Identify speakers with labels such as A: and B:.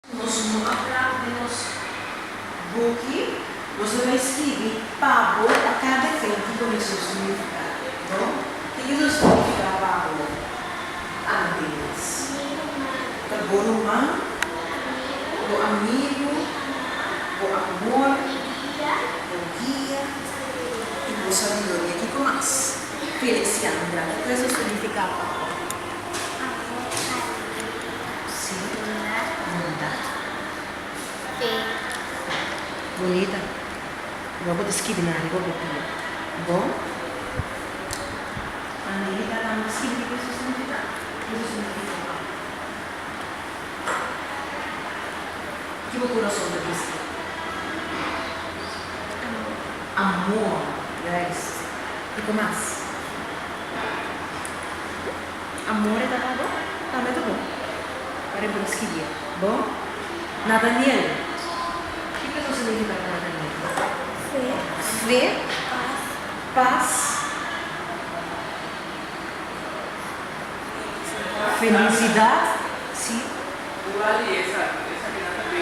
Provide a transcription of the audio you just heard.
A: Mga plátanos buki, você vai escrever pavor a cada frente com o seu significado. Bom? O que isso significa pavor? Adeus. Taborumã, o amigo, o amor, o guia e o sabedoria. O que mais? Feliciandra. O que isso significa pavor? Bonita. Vou descrever na língua portuguesa. Bom? Anita lang descrever que isso significa. Isso significa. Que o coração da Cristo? Amor. Yes. E que mais? Amor é dado? Também tá bom. Para eu descrever. Bom? Nathaniel. O que isso significa para Nathaniel? Fé, paz, felicidade, sim.
B: Dualeza.